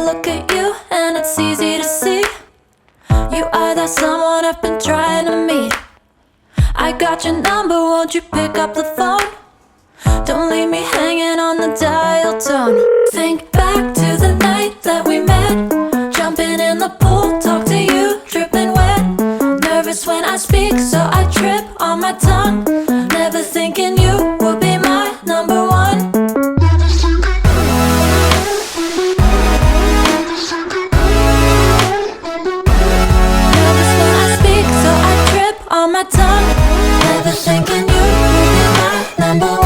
look at you and it's easy to see you are that someone I've been trying to meet. I got your number, won't you pick up the phone? Don't leave me hanging on the dial tone. Think back to the night that we met, jumping in the pool, talk to you, dripping wet. Nervous when I speak, so I trip on my tongue. Never thinking you would be my number one. Nervous when I speak, so I trip on my tongue. Never thinking you would be my number one.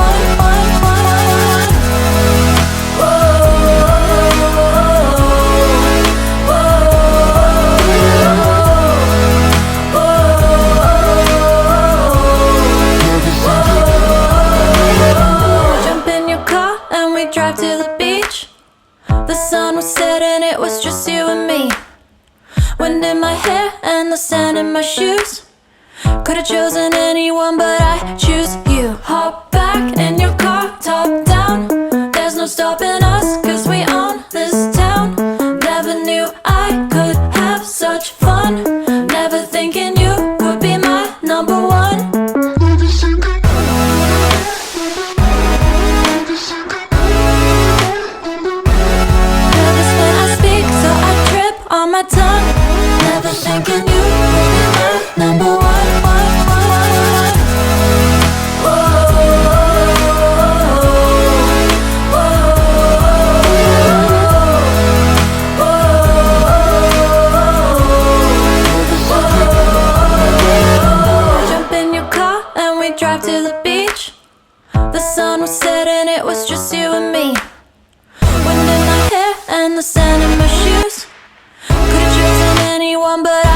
Drive to the beach. The sun was setting, it was just you and me. Wind in my hair and the sand in my shoes. Could've chosen anyone, but I choose you. Hop back in your car, top down. There's no stopping us, cause we own this town. Never knew I could have such fun. Never thinking you would be my number one. On my tongue, never thinking you would be my number one. Jump in your car and we drive to the beach. The sun was setting, it was just you and me. Wind in my hair and the sand in my shoes. Could've chosen anyone, but